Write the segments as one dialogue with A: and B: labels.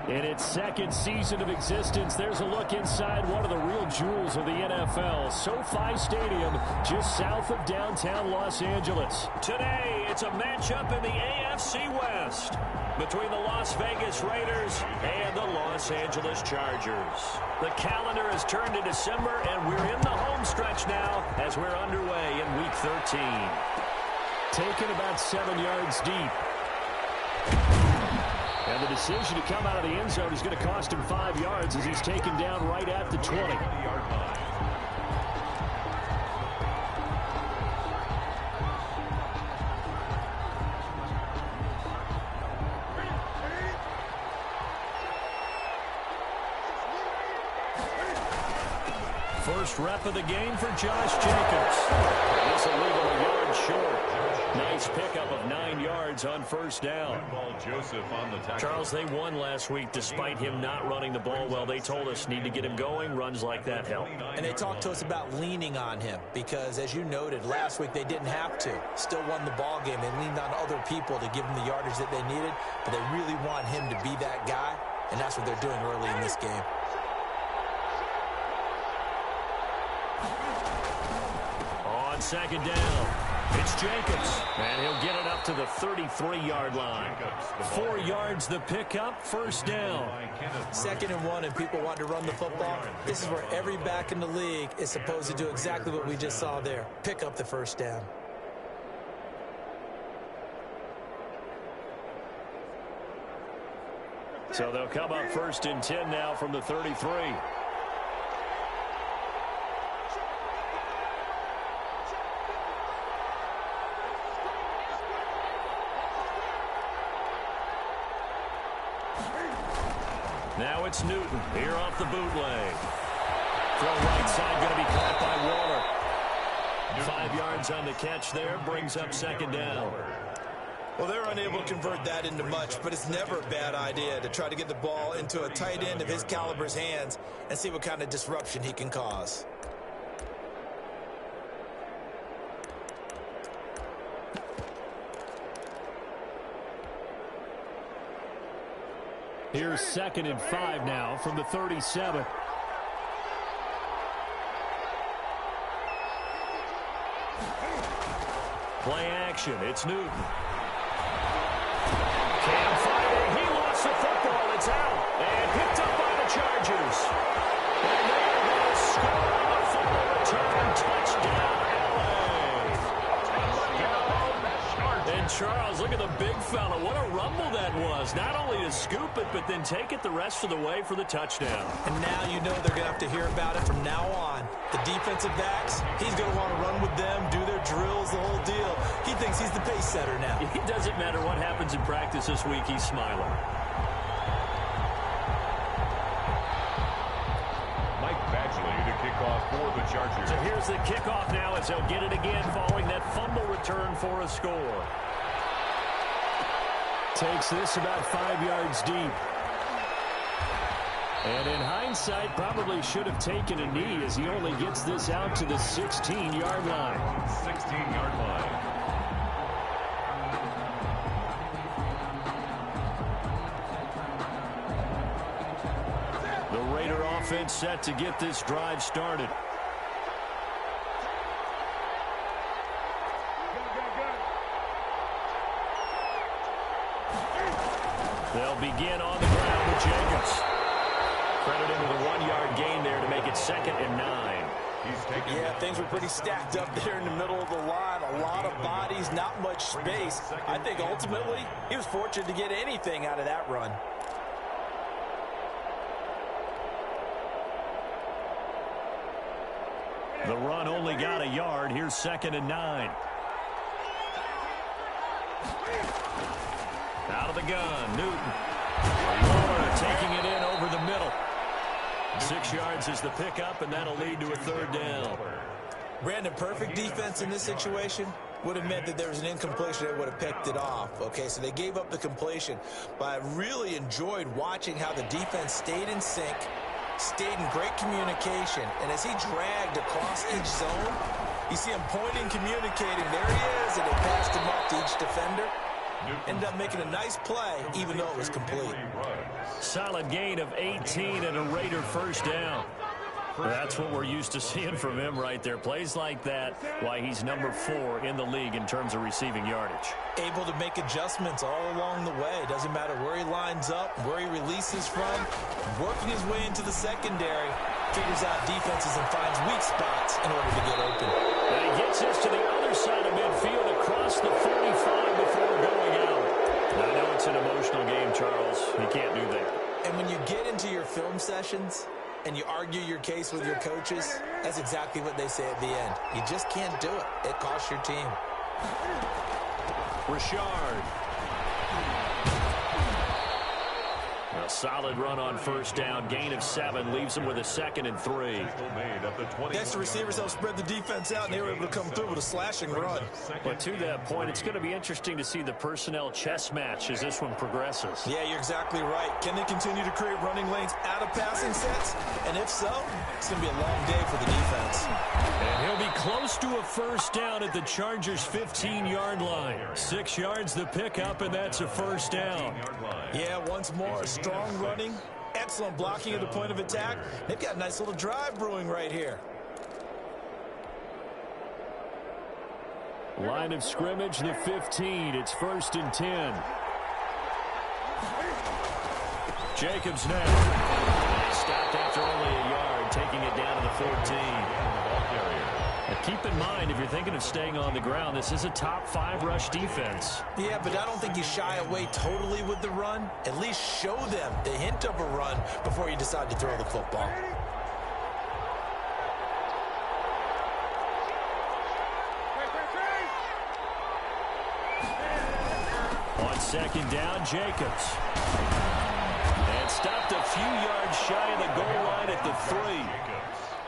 A: In its second season of existence, there's a look inside one of the real jewels of the NFL, SoFi Stadium, just south of downtown Los Angeles. Today, it's a matchup in the AFC West between the Las Vegas Raiders and the Los Angeles Chargers. The calendar has turned to December, and we're in the home stretch now as we're underway in Week 13. Taken about 7 yards deep. And the decision to come out of the end zone is going to cost him 5 yards as he's taken down right at the 20. First rep of the game for Josh Jacobs. This will leave him a yard short. Nice pickup of 9 yards on first down. Charles, they won last week despite him not running the ball well. They told us need to get him going. Runs like that help.
B: And they talked to us about leaning on him because, as you noted, last week they didn't have to. Still won the ball game. They leaned on other people to give him the yardage that they needed, but they really want him to be that guy, and that's what they're doing early in this game.
A: On second down, it's Jacobs, and he'll get it up to the 33-yard line. 4 yards the pickup, first down.
B: 2nd and 1, and people want to run the football. This is where every back in the league is supposed to do exactly what we just saw there. Pick up the first down.
A: So they'll come up 1st and 10 now from the 33. Now it's Newton here off the bootleg. Throw right side going to be caught by Waller. 5 yards on the catch there, brings up 2nd down.
B: Well, they're unable to convert that into much, but it's never a bad idea to try to get the ball into a tight end of his caliber's hands and see what kind of disruption he can cause.
A: Here's 2nd and 5 now from the 37. Play action. It's Newton. Can't find it. He lost the football. It's out. And picked up by the Chargers. And they're going to score on the football return. Touchdown, And Charles, look at the big fella. What a rumble that was. Not only to scoop it, but then take it the rest of the way for the touchdown.
B: And now you know they're going to have to hear about it from now on. The defensive backs, he's going to want to run with them, do their drills, the whole deal. He thinks he's the pace setter now.
A: It doesn't matter what happens in practice this week. He's smiling.
C: To kick off for the Chargers.
A: So here's the kickoff now as they'll get it again following that fumble return for a score. Takes this about 5 yards deep. And in hindsight, probably should have taken a knee as he only gets this out to the 16-yard line.
C: 16-yard line.
A: Offense set to get this drive started. They'll begin on the ground with Jacobs. Credit him with a 1-yard gain there to make it 2nd and 9.
B: Yeah, things were pretty stacked up there in the middle of the line. A lot of bodies, not much space. I think ultimately he was fortunate to get anything out of that run.
A: The run only got a yard. Here's 2nd and 9. Out of the gun, Newton. Waller taking it in over the middle. 6 yards is the pickup, and that'll lead to a 3rd down.
B: Brandon, perfect defense in this situation would have meant that there was an incompletion that would have picked it off. Okay, so they gave up the completion, but I really enjoyed watching how the defense stayed in sync, stayed in great communication, and as he dragged across each zone, you see him pointing, communicating. There he is, and they passed him up to each defender. Ended up making a nice play, even though it was complete.
A: Solid gain of 18 and a Raider first down. That's what we're used to seeing from him right there. Plays like that, why he's number 4 in the league in terms of receiving yardage.
B: Able to make adjustments all along the way. Doesn't matter where he lines up, where he releases from. Working his way into the secondary. Figures out defenses and finds weak spots in order to get open.
A: And he gets us to the other side of midfield across the 45 before going out. I know it's an emotional game, Charles. You can't do that.
B: And when you get into your film sessions and you argue your case with your coaches, that's exactly what they say at the end. You just can't do it. It costs your team.
A: Richard. A solid run on first down. Gain of 7 leaves him with a 2nd and 3.
B: Next, the receivers help spread the defense out, and they were able to come through with a slashing run.
A: But to that point, it's going to be interesting to see the personnel chess match as this one progresses.
B: Yeah, you're exactly right. Can they continue to create running lanes out of passing sets? And if so, it's going to be a long day for the defense.
A: And he'll be close to a first down at the Chargers' 15-yard line. 6 yards the pickup, and that's a first down.
B: Yeah, once more, strong running, excellent blocking at the point of attack. They've got a nice little drive brewing right here.
A: Line of scrimmage, the 15. It's 1st and 10. Jacobs now. Stopped after only a yard, taking it down to the 14. Now keep in mind, if you're thinking of staying on the ground, this is a top 5 rush defense.
B: Yeah, but I don't think you shy away totally with the run. At least show them the hint of a run before you decide to throw the football.
A: On 2nd down, Jacobs. And stopped a few yards shy of the goal line at the 3.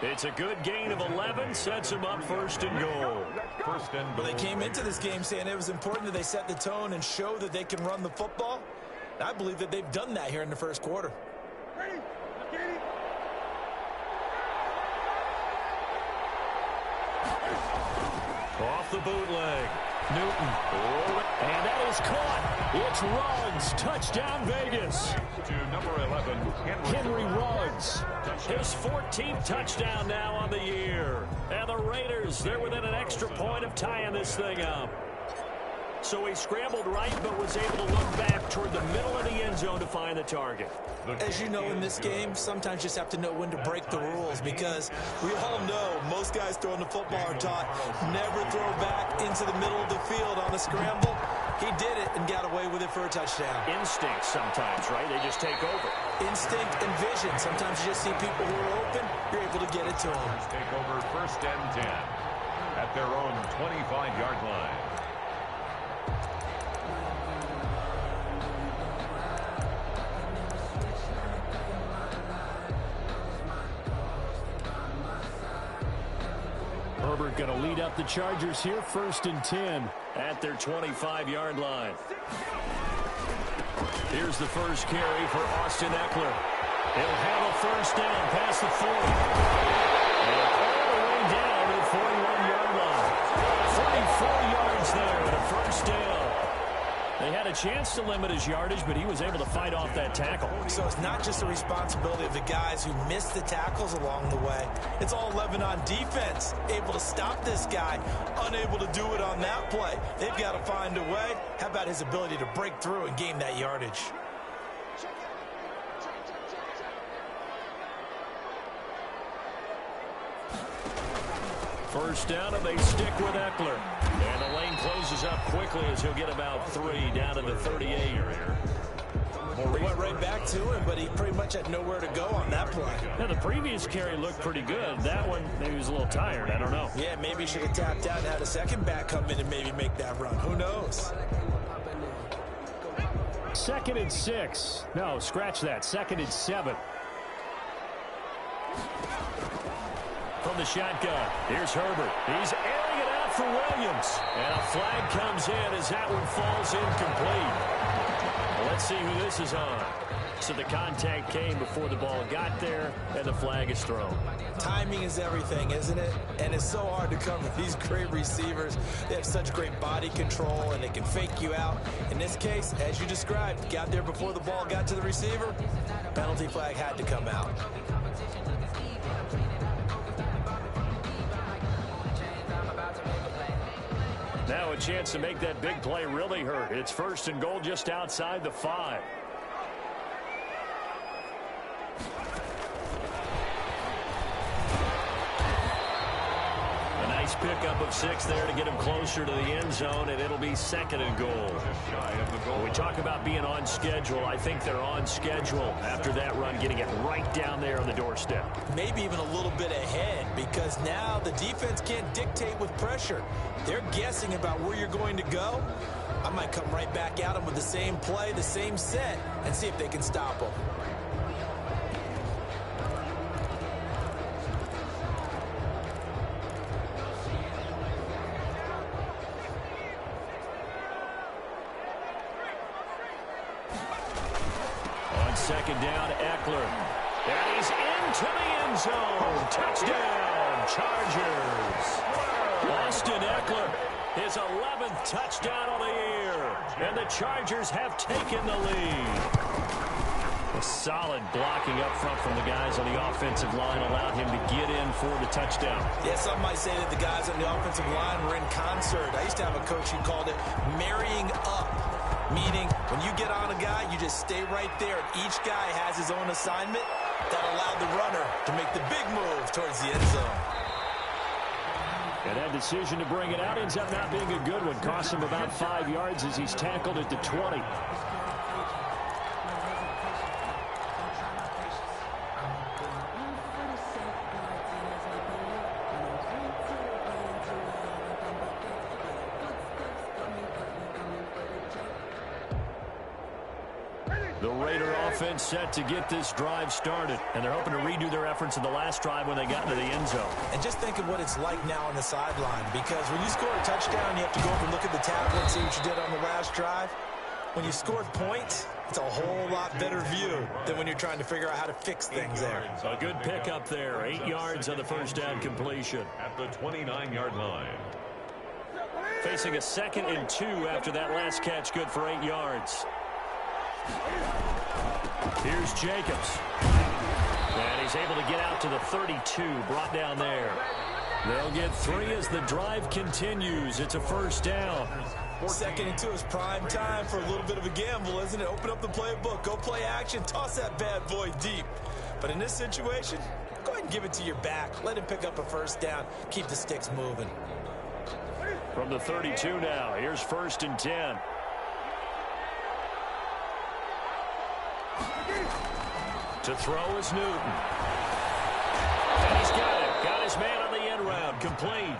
A: It's a good gain of 11, sets him up 1st and goal.
B: Well, they came into this game saying it was important that they set the tone and show that they can run the football. I believe that they've done that here in the first quarter.
A: Off the bootleg. Newton. And that is caught. It's Ruggs. Touchdown, Vegas.
C: To number 11,
A: Henry Ruggs. His 14th touchdown now on the year. And the Raiders, they're within an extra point of tying this thing up. So he scrambled right, but was able to look back toward the middle of the end zone to find the target.
B: As you know, in this game, sometimes you just have to know when to break the rules, because we all know most guys throwing the football are taught never throw back into the middle of the field on a scramble. He did it and got away with it for a touchdown.
A: Instinct sometimes, right? They just take over.
B: Instinct and vision. Sometimes you just see people who are open, you're able to get it to them.
C: take over 1st and 10 at their own 25-yard line.
A: Herbert going to lead up the Chargers here, 1st and 10 at their 25-yard line. Here's the first carry for Austin Eckler. He'll have a first down past the 40. And all the way down to the 41-yard line. 44 yards there and a first down. They had a chance to limit his yardage, but he was able to fight off that tackle.
B: So it's not just the responsibility of the guys who missed the tackles along the way. It's all 11 on defense, able to stop this guy, unable to do it on that play. They've got to find a way. How about his ability to break through and gain that yardage?
A: First down, and they stick with Eckler. And the lane closes up quickly as he'll get about 3 down to the 38.
B: Well, we went right back to him, but he pretty much had nowhere to go on that play.
A: Now, the previous carry looked pretty good. That one, maybe he was a little tired. I don't know.
B: Yeah, maybe he should have tapped out and had a second back come in and maybe make that run. Who knows?
A: 2nd and 6. No, scratch that. 2nd and 7. From the shotgun, here's Herbert. He's airing it out for Williams. And a flag comes in as that one falls incomplete. Well, let's see who this is on. So the contact came before the ball got there, and the flag is thrown.
B: Timing is everything, isn't it? And it's so hard to cover these great receivers. They have such great body control, and they can fake you out. In this case, as you described, got there before the ball got to the receiver. Penalty flag had to come out.
A: Now a chance to make that big play really hurt. It's 1st and goal just outside the 5. Pickup of 6 there to get him closer to the end zone, and it'll be 2nd and goal. When we talk about being on schedule, I think they're on schedule after that run, getting it right down there on the doorstep.
B: Maybe even a little bit ahead, because now the defense can't dictate with pressure. They're guessing about where you're going to go. I might come right back at them with the same play, the same set, and see if they can stop them.
A: Second down, Eckler. And he's into the end zone. Touchdown, Chargers. Austin Eckler, his 11th touchdown of the year. And the Chargers have taken the lead. A solid blocking up front from the guys on the offensive line allowed him to get in for the touchdown.
B: Yeah, some might say that the guys on the offensive line were in concert. I used to have a coach who called it marrying up. Meaning, when you get on a guy, you just stay right there. Each guy has his own assignment. That allowed the runner to make the big move towards the end zone.
A: And that decision to bring it out ends up not being a good one. Cost him about 5 yards as he's tackled at the 20. The Raider offense set to get this drive started, and they're hoping to redo their efforts in the last drive when they got into the end zone.
B: And just think of what it's like now on the sideline, because when you score a touchdown, you have to go over and look at the tablet and see what you did on the last drive. When you scored points, it's a whole lot better view than when you're trying to figure out how to fix things there.
A: A good pickup there, 8 yards on the first down completion.
C: At the 29-yard line.
A: Facing a 2nd and 2 after that last catch, good for 8 yards. Here's Jacobs. And he's able to get out to the 32, brought down there. They'll get 3 as the drive continues. It's a 1st down.
B: 2nd and 2 is prime time for a little bit of a gamble, isn't it? Open up the playbook, go play action, toss that bad boy deep. But in this situation, go ahead and give it to your back. Let him pick up a 1st down. Keep the sticks moving.
A: From the 32 now, here's 1st and 10. To throw is Newton. And he's got it. Got his man on the end round. Complete.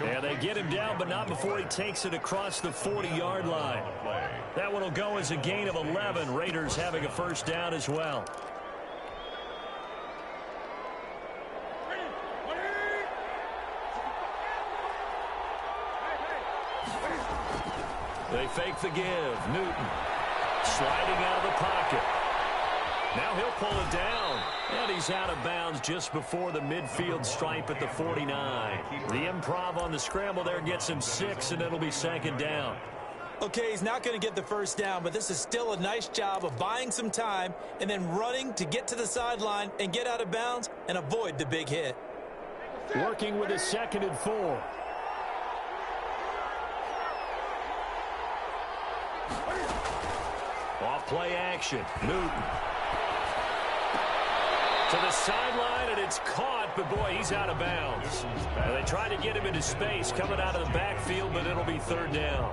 A: And they get him down, but not before he takes it across the 40-yard line. That one will go as a gain of 11. Raiders having a 1st down as well. They fake the give. Newton sliding out of the pocket. Now he'll pull it down. And he's out of bounds just before the midfield stripe at the 49. The improv on the scramble there gets him 6, and it'll be 2nd down.
B: Okay, he's not going to get the 1st down, but this is still a nice job of buying some time and then running to get to the sideline and get out of bounds and avoid the big hit.
A: Working with a 2nd and 4. Off play action. Newton. To the sideline, and it's caught, but boy, he's out of bounds. And they try to get him into space coming out of the backfield, but it'll be 3rd down.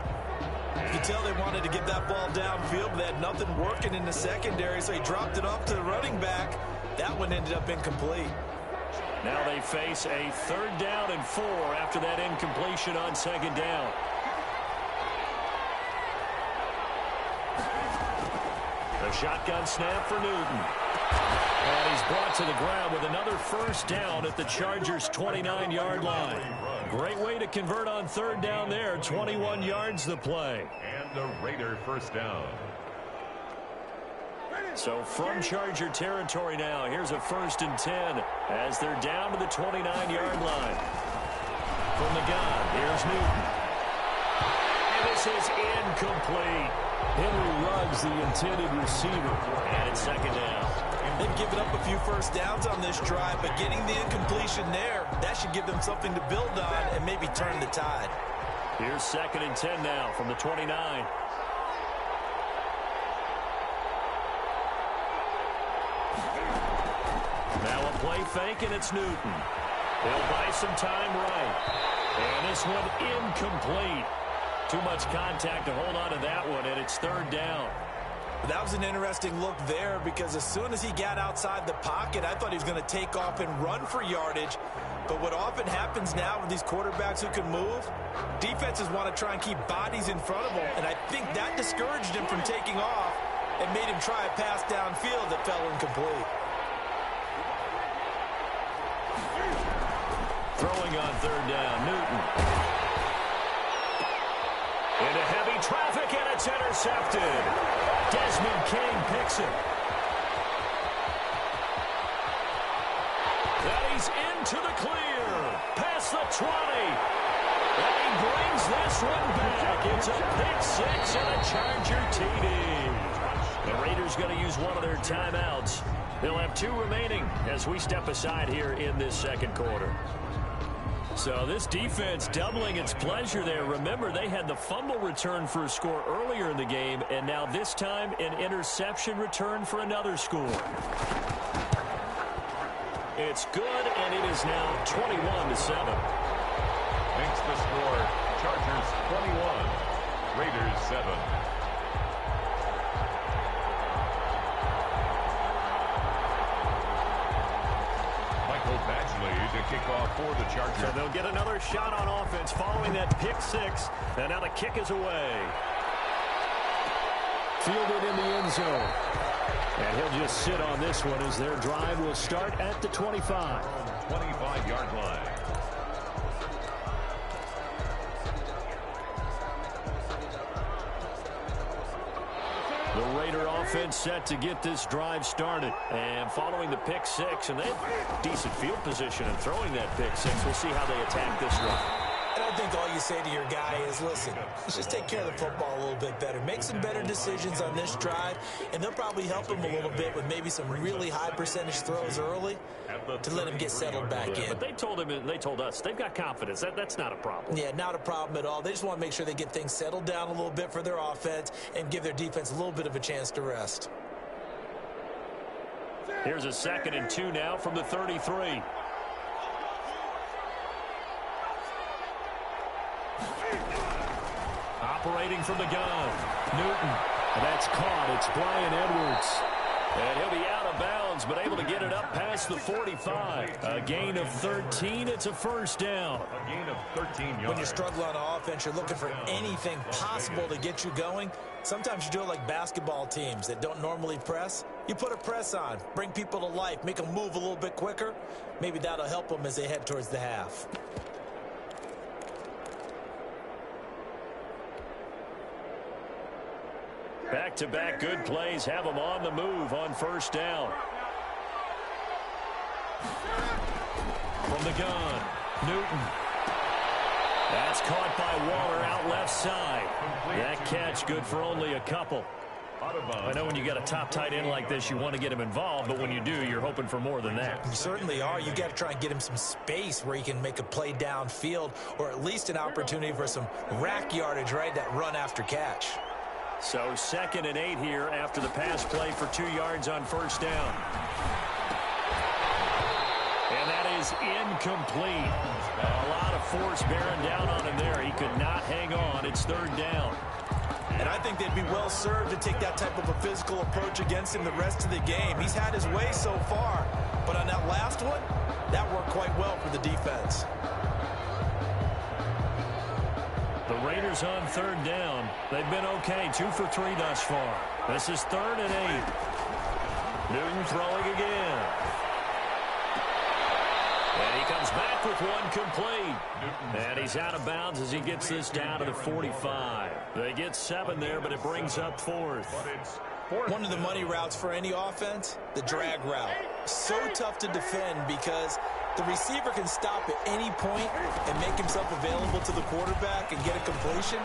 B: You can tell they wanted to get that ball downfield, but they had nothing working in the secondary, so he dropped it off to the running back. That one ended up incomplete.
A: Now they face a 3rd down and 4 after that incompletion on 2nd down. The shotgun snap for Newton. And he's brought to the ground with another 1st down at the Chargers' 29-yard line. Great way to convert on 3rd down there. 21 yards the play.
C: And the Raider 1st down.
A: So from Charger territory now, here's a 1st and 10 as they're down to the 29-yard line. From the gun, here's Newton. And this is incomplete. Henry Ruggs, the intended receiver, and it's 2nd down.
B: They've given up a few first downs on this drive, but getting the incompletion there, that should give them something to build on and maybe turn the tide.
A: Here's 2nd and 10 now from the 29. Now a play fake, and it's Newton. He'll buy some time right. And this one incomplete. Too much contact to hold on to that one, and it's 3rd down.
B: That was an interesting look there because as soon as he got outside the pocket, I thought he was going to take off and run for yardage. But what often happens now with these quarterbacks who can move, defenses want to try and keep bodies in front of them, and I think that discouraged him from taking off and made him try a pass downfield that fell incomplete.
A: Throwing on 3rd down, Newton. Into heavy traffic, and it's intercepted. Desmond King picks it. And he's into the clear. Past the 20. And he brings this one back. It's a pick 6 and a Charger TD. The Raiders going to use one of their timeouts. They'll have 2 remaining as we step aside here in this 2nd quarter. So this defense doubling its pleasure there. Remember, they had the fumble return for a score earlier in the game, and now this time an interception return for another score. It's good, and it is now 21-7.
C: Makes the score Chargers 21, Raiders 7. To kick off for the Chargers.
A: So they'll get another shot on offense following that pick 6. And now the kick is away. Fielded in the end zone. And he'll just sit on this one as their drive will start at the 25.
C: 25-yard line.
A: The Raider offense set to get this drive started. And following the pick 6, and they have decent field position in throwing that pick 6. We'll see how they attack this drive.
B: And I think all you say to your guy is, listen, let's just take care of the football a little bit better. Make some better decisions on this drive, and they'll probably help him a little bit with maybe some really high percentage throws early to let him get settled back in.
A: But they told him, and they told us, they've got confidence. That's not a problem.
B: Yeah, not a problem at all. They just want to make sure they get things settled down a little bit for their offense and give their defense a little bit of a chance to rest.
A: Here's a 2nd and 2 now from the 33. Operating from the gun, Newton. That's caught. It's Brian Edwards. And he'll be out of bounds, but able to get it up past the 45. A gain of 13. It's a 1st down.
C: A gain of 13 yards.
B: When you're struggling on offense, you're looking for anything possible to get you going. Sometimes you do it like basketball teams that don't normally press. You put a press on, bring people to life, make them move a little bit quicker. Maybe that'll help them as they head towards the half.
A: Back-to-back good plays have them on the move on 1st down. From the gun, Newton. That's caught by Waller out left side. That catch good for only a couple. I know when you got a top tight end like this, you want to get him involved, but when you do, you're hoping for more than that.
B: You certainly are. You got to try and get him some space where he can make a play downfield, or at least an opportunity for some rack yardage, right? That run after catch.
A: So 2nd and 8 here after the pass play for 2 yards on 1st down. And that is incomplete. A lot of force bearing down on him there. He could not hang on. It's 3rd down.
B: And I think they'd be well served to take that type of a physical approach against him the rest of the game. He's had his way so far, but on that last one, that worked quite well for the defense.
A: The Raiders on 3rd down. They've been okay, 2 for 3 thus far. This is 3rd and 8. Newton throwing again. And he comes back with one complete. And he's out of bounds as he gets this down to the 45. They get 7 there, but it brings up 4th.
C: But it's
B: One of the money routes for any offense, the drag route. So tough to defend because the receiver can stop at any point and make himself available to the quarterback and get a completion.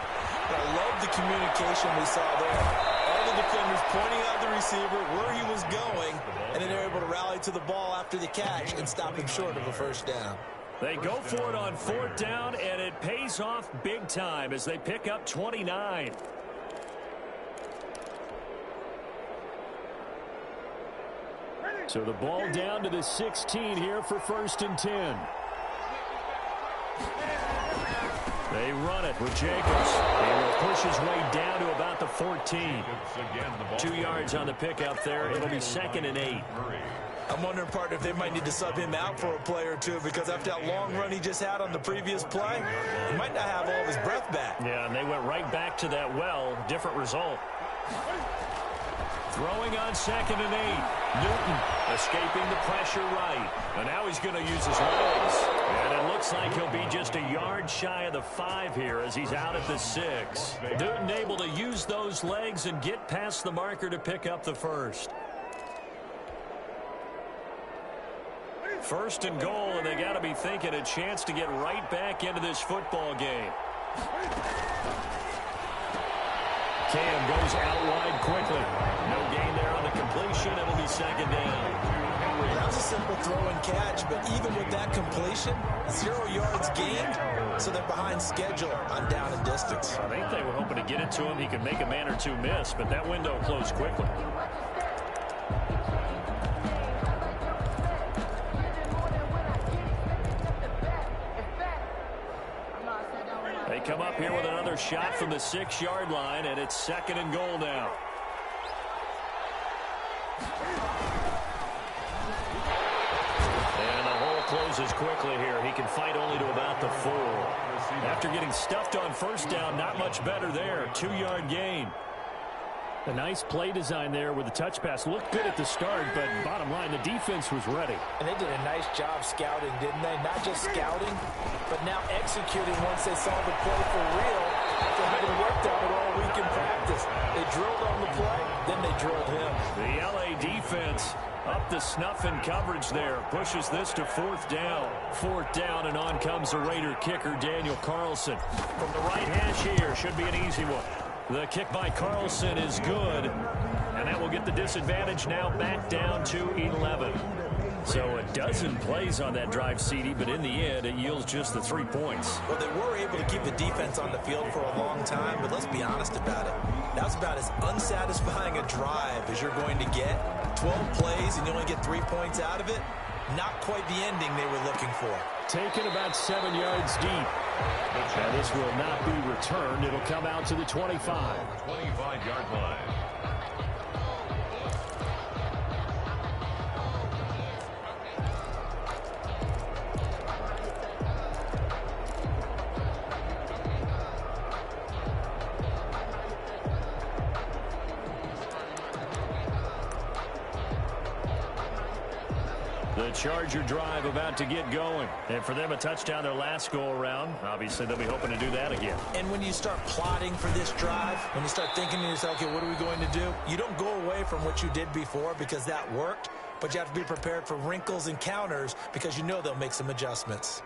B: But I love the communication we saw there. All the defenders pointing out the receiver, where he was going, and then they're able to rally to the ball after the catch and stop him short of a first down.
A: They go for it on 4th down, and it pays off big time as they pick up 29. So the ball down to the 16 here for 1st and 10. They run it with Jacobs. He will push his way down to about the 14. 2 yards on the pickup there. It'll be 2nd and 8.
B: I'm wondering, partner, if they might need to sub him out for a play or two because after that long run he just had on the previous play, he might not have all of his breath back.
A: Yeah, and they went right back to that well. Different result. Throwing on 2nd and 8. Newton escaping the pressure right. And now he's going to use his legs. And it looks like he'll be just a yard shy of the 5 here as he's out at the 6. Newton able to use those legs and get past the marker to pick up the first. 1st and goal, and they got to be thinking a chance to get right back into this football game. Cam goes out wide quickly. No gain there on the completion. It'll be 2nd down.
B: That was a simple throw and catch, but even with that completion, 0 yards gained, so they're behind schedule on down and distance.
A: I think they were hoping to get it to him. He could make a man or two miss, but that window closed quickly. They come up here with another shot from the 6-yard line, and it's 2nd and goal now. And the hole closes quickly here. He can fight only to about the 4. After getting stuffed on 1st down, not much better there. 2-yard gain. A nice play design there with the touch pass. Looked good at the start, but bottom line, the defense was ready.
B: And they did a nice job scouting, didn't they? Not just scouting, but now executing once they saw the play for real after having worked on it all week in practice. They drilled on the play, then they drilled him.
A: The LA defense up the snuff in coverage there. Pushes this to 4th down. 4th down, and on comes the Raider kicker, Daniel Carlson. From the right hash here, should be an easy one. The kick by Carlson is good, and that will get the disadvantage now back down to 11. So a dozen plays on that drive, CD, but in the end, it yields just the 3 points.
B: Well, they were able to keep the defense on the field for a long time, but let's be honest about it. That was about as unsatisfying a drive as you're going to get. 12 plays, and you only get 3 points out of it. Not quite the ending they were looking for.
A: Taken about 7 yards deep. And this will not be returned. It'll come out to the 25.
C: 25-yard line.
A: The Charger drive about to get going. And for them, a touchdown their last go-around. Obviously, they'll be hoping to do that again.
B: And when you start plotting for this drive, when you start thinking to yourself, okay, what are we going to do? You don't go away from what you did before because that worked, but you have to be prepared for wrinkles and counters because you know they'll make some adjustments.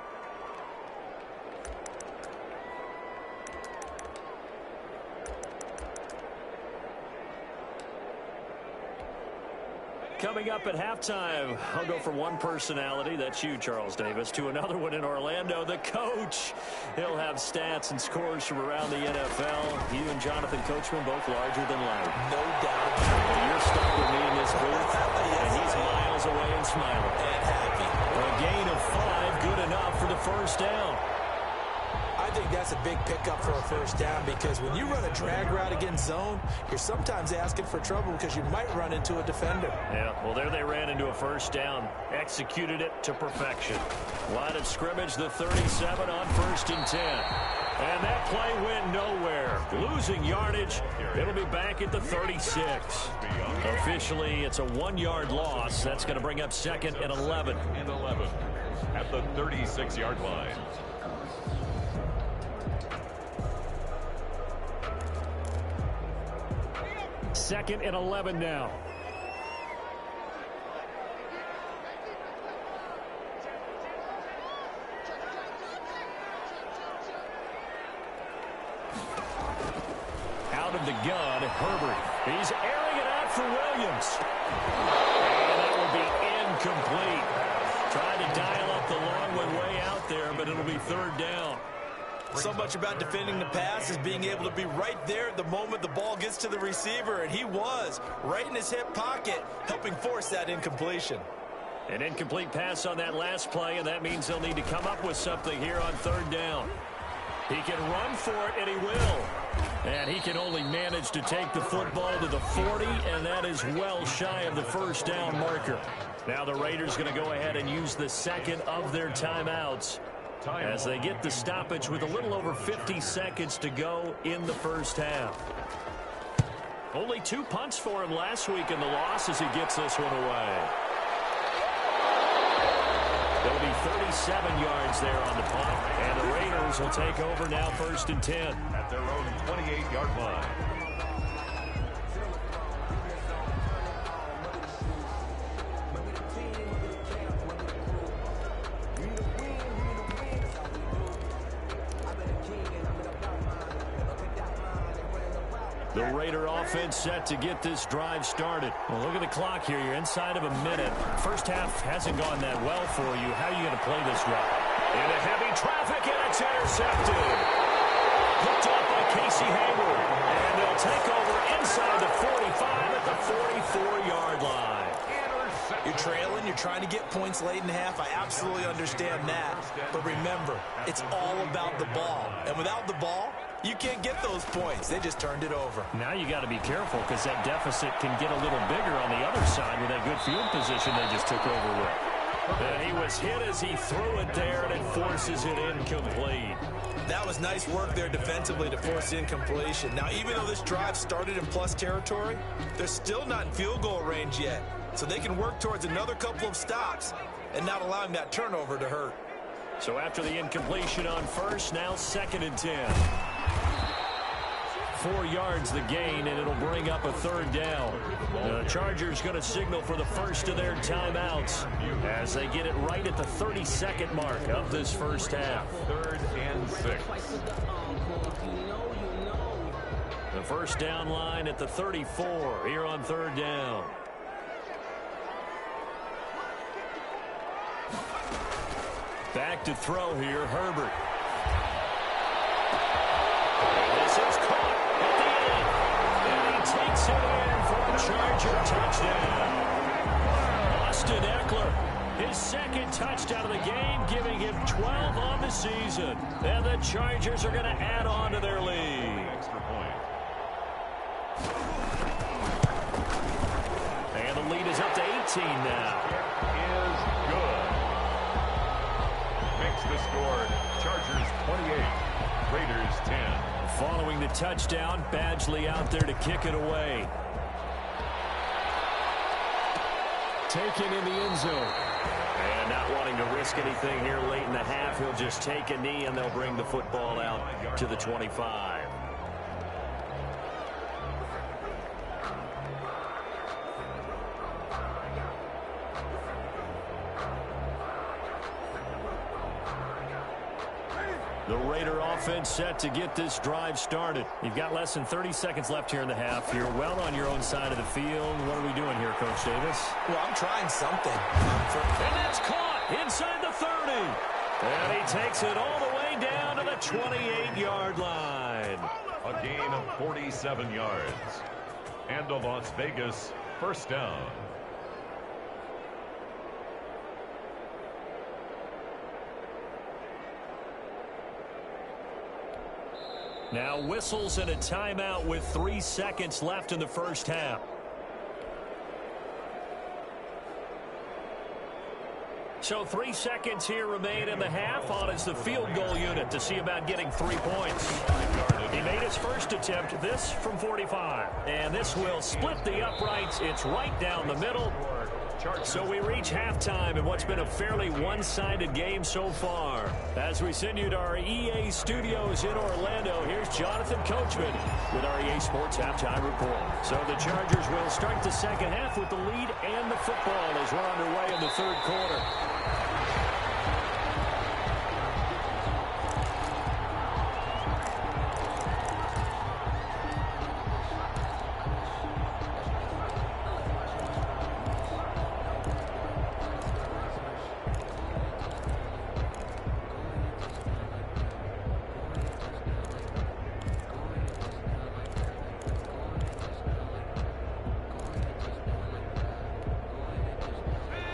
A: Coming up at halftime, I'll go from one personality, that's you, Charles Davis, to another one in Orlando, the coach. He'll have stats and scores from around the NFL. You and Jonathan Coachman both larger than life.
B: No doubt about it.
A: You're stuck with me in this booth, and he's miles away and smiling.
B: And happy.
A: A gain of 5, good enough for the first down.
B: I think that's a big pickup for a first down because when you run a drag route against zone, you're sometimes asking for trouble because you might run into a defender.
A: Yeah, well, there they ran into a first down. Executed it to perfection. Line of scrimmage, the 37 on 1st and 10. And that play went nowhere. Losing yardage. It'll be back at the 36. Officially, it's a 1-yard loss. That's going to bring up 2nd and 11.
C: And 11 at the 36-yard line.
A: 2nd and 11 now. Out of the gun, Herbert. He's airing it out for Williams. And that will be incomplete. Trying to dial up the long way out there, but it'll be 3rd down.
B: So much about defending the pass is being able to be right there at the moment the ball gets to the receiver, and he was right in his hip pocket, helping force that incompletion.
A: An incomplete pass on that last play, and that means they'll need to come up with something here on 3rd down. He can run for it, and he will. And he can only manage to take the football to the 40, and that is well shy of the 1st down marker. Now the Raiders going to go ahead and use the 2nd of their timeouts as they get the stoppage with a little over 50 seconds to go in the 1st half. Only 2 punts for him last week in the loss as he gets this one away. There'll be 37 yards there on the punt, and the Raiders will take over now 1st and 10.
C: At their own 28-yard line.
A: The Raider offense set to get this drive started. Well, look at the clock here. You're inside of a minute. 1st half hasn't gone that well for you. How are you going to play this drive? Into heavy traffic, and it's intercepted. Picked up by Casey Hayward. And they'll take over inside the 45 at the 44-yard line.
B: You're trailing, you're trying to get points late in the half. I absolutely understand that. But remember, it's all about the ball. And without the ball, you can't get those points. They just turned it over.
A: Now you got to be careful because that deficit can get a little bigger on the other side with that good field position they just took over with. And he was hit as he threw it there, and it forces it incomplete.
B: That was nice work there defensively to force incompletion. Now, even though this drive started in plus territory, they're still not in field goal range yet. So they can work towards another couple of stops and not allowing that turnover to hurt.
A: So after the incompletion on 1st, now 2nd and 10. 4 yards the gain, and it'll bring up a 3rd down. The Chargers going to signal for the 1st of their timeouts as they get it right at the 32nd mark of this 1st half.
C: 3rd and 6.
A: The 1st down line at the 34 here on 3rd down. Back to throw here, Herbert. This is caught at the end. And he takes it in for a Charger touchdown. Austin Eckler, his 2nd touchdown of the game, giving him 12 on the season. And the Chargers are going to add on to their lead.
C: Extra point.
A: And the lead is up to 18 now.
C: Is good. Makes the score Chargers 28, Raiders 10.
A: Following the touchdown, Badgley out there to kick it away. Taken in the end zone. And not wanting to risk anything here late in the half, he'll just take a knee and they'll bring the football out to the 25. The Raider offense set to get this drive started. You've got less than 30 seconds left here in the half. You're well on your own side of the field. What are we doing here, Coach Davis?
B: Well, I'm trying something.
A: And that's caught inside the 30. And he takes it all the way down to the 28-yard line.
C: A gain of 47 yards. And a Las Vegas 1st down.
A: Now whistles and a timeout with 3 seconds left in the 1st half. So 3 seconds here remain in the half. On is the field goal unit to see about getting 3 points. He made his first attempt, this from 45. And this will split the uprights. It's right down the middle. So we reach halftime in what's been a fairly one-sided game so far. As we send you to our EA studios in Orlando, here's Jonathan Coachman with our EA Sports Halftime Report. So the Chargers will start the second half with the lead and the football as we're underway in the third quarter.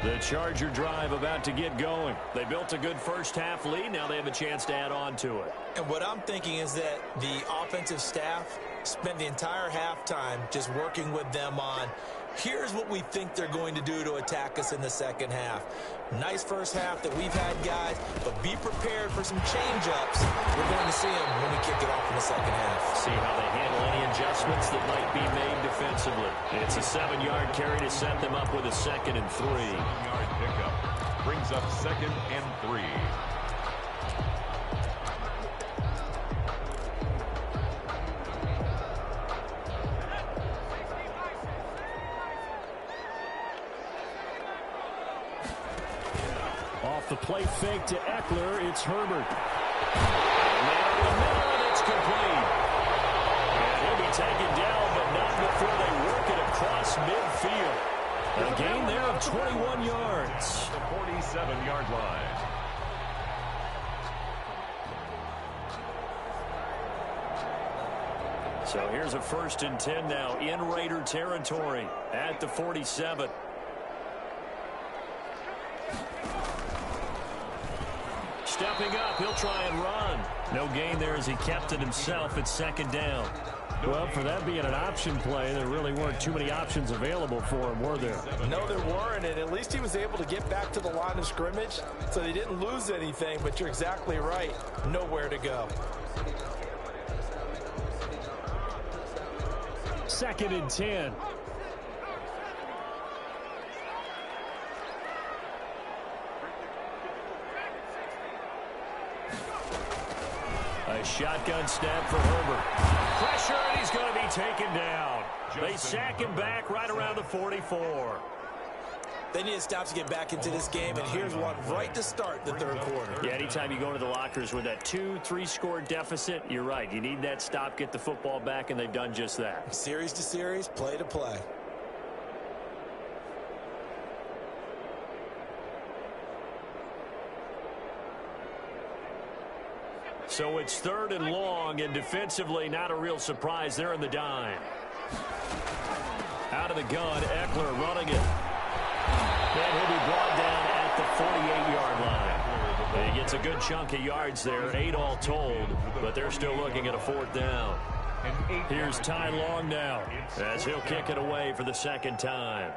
A: The Charger drive about to get going. They built a good first half lead. Now they have a chance to add on to it.
B: And what I'm thinking is that the offensive staff spent the entire halftime just working with them on, here's what we think they're going to do to attack us in the second half. Nice first half that we've had, guys, but be prepared for some change-ups. We're going to see them when we kick it off in the second half.
A: See how they handle any adjustments that might be made defensively. It's a 7-yard carry to set them up with a 2nd and 3.
C: 7-yard pickup brings up 2nd and 3.
A: Off the play fake to Eckler, it's Herbert. And there in the middle, and it's complete. And he'll be taken down, but not before they work it across midfield. A gain there of 21 yards.
C: The 47-yard line.
A: So here's a 1st and 10 now in Raider territory at the 47. Stepping up, he'll try and run. No gain there as he kept it himself at 2nd down. Well, for that being an option play, there really weren't too many options available for him, were there?
D: No, there weren't, and at least he was able to get back to the line of scrimmage, so they didn't lose anything, but you're exactly right. Nowhere to go.
A: 2nd and 10. A shotgun snap for Herbert. Pressure, and he's going to be taken down. They sack him back right around the 44.
B: They need to stop to get back into this game, and here's one right to start the third quarter.
A: Yeah, anytime you go into the lockers with that 2-3 score deficit, you're right. You need that stop, get the football back, and they've done just that.
B: Series to series, play to play.
A: So it's 3rd and long, and defensively, not a real surprise. They're in the dime. Out of the gun, Eckler running it. And he'll be brought down at the 48-yard line. He gets a good chunk of yards there, 8 all told, but they're still looking at a 4th down. Here's Ty Long now, as he'll kick it away for the 2nd time.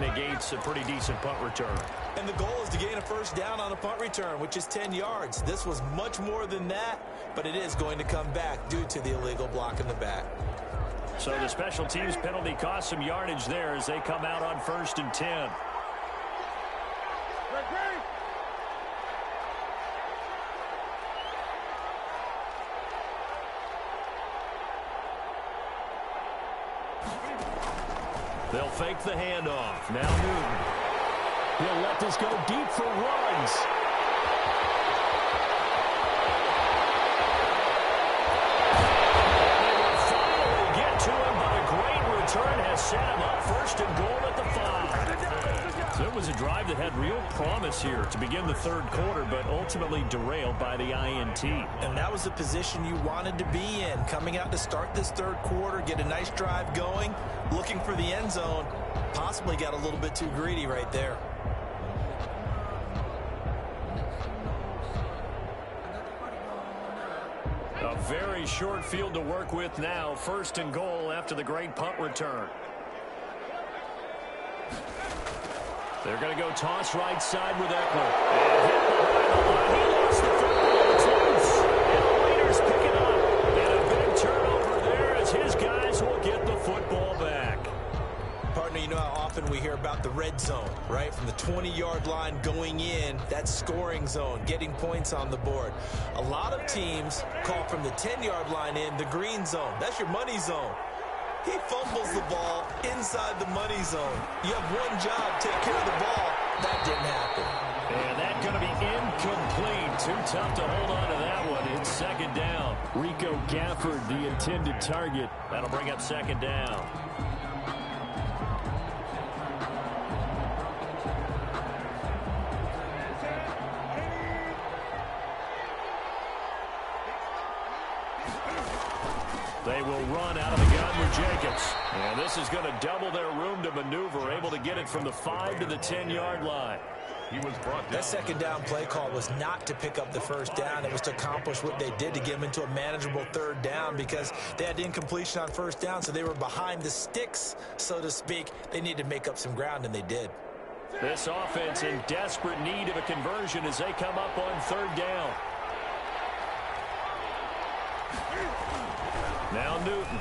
A: Negates a pretty decent punt return.
B: And the goal is to gain a 1st down on a punt return, which is 10 yards. This was much more than that, but it is going to come back due to the illegal block in the back.
A: So the special teams penalty cost some yardage there as they come out on 1st and 10. They'll fake the handoff. Now Newton. He'll let this go deep for Ruggs. And they will finally get to him, but a great return has set him up 1st and goal at the 5. So it was a drive that had real promise here to begin the third quarter, but ultimately derailed by the INT.
B: And that was the position you wanted to be in. Coming out to start this third quarter, get a nice drive going, looking for the end zone. Possibly got a little bit too greedy right there.
A: A very short field to work with now. 1st and goal after the great punt return. They're going to go toss right side with Eckler. And hit behind the line. He lost the football. It's loose. And the Raiders pick it up. And a big turnover there as his guys will get the football back.
B: Partner, you know how often we hear about the red zone, right? From the 20-yard line going in, that scoring zone, getting points on the board. A lot of teams call from the 10-yard line in the green zone. That's your money zone. He fumbles the ball inside the money zone. You have one job, take care of the ball. That didn't happen.
A: And that's going to be incomplete. Too tough to hold on to that one. It's 2nd down. Rico Gafford, the intended target. That'll bring up 2nd down. They will run out of the gun with Jacobs. And this is going to double their room to maneuver, able to get it from the 5 to the 10-yard line.
C: He was brought down.
B: That 2nd down play call was not to pick up the 1st down. It was to accomplish what they did to get them into a manageable 3rd down because they had incompletion on 1st down, so they were behind the sticks, so to speak. They needed to make up some ground, and they did.
A: This offense in desperate need of a conversion as they come up on 3rd down. Now Newton.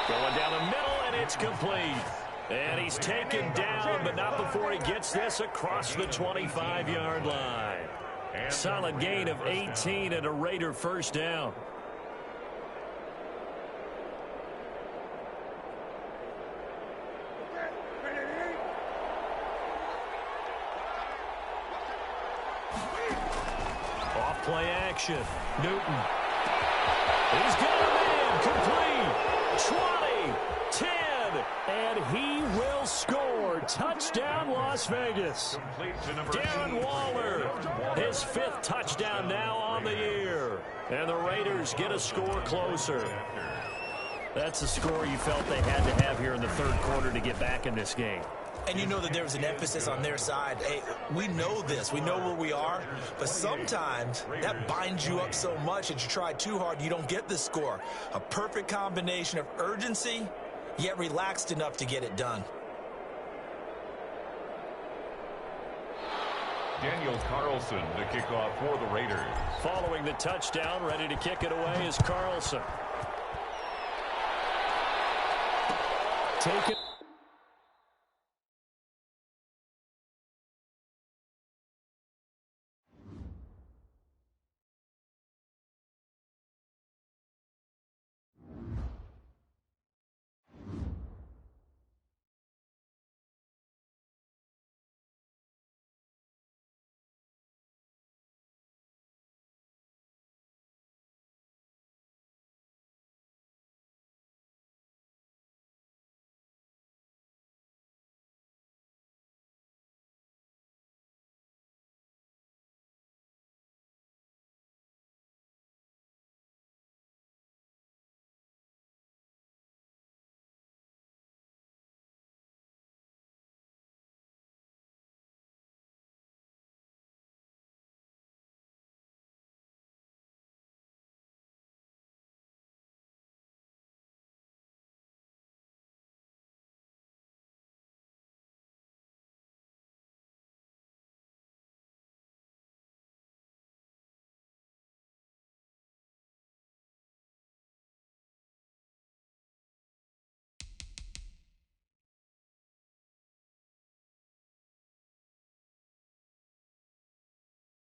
A: Going down the middle, and it's complete. And he's taken down, but not before he gets this across the 25-yard line. Solid gain of 18 and a Raider 1st down. Play action. Newton. He's got a man. Complete. 20, 10, and he will score. Touchdown, Las Vegas. Darren Waller, his 5th touchdown now on the year. And the Raiders get a score closer. That's the score you felt they had to have here in the 3rd quarter to get back in this game.
B: And you know that there was an emphasis on their side. Hey, we know this. We know where we are. But sometimes that binds you up so much that you try too hard, you don't get the score. A perfect combination of urgency, yet relaxed enough to get it done.
C: Daniel Carlson to kick off for the Raiders.
A: Following the touchdown, ready to kick it away is Carlson. Take it.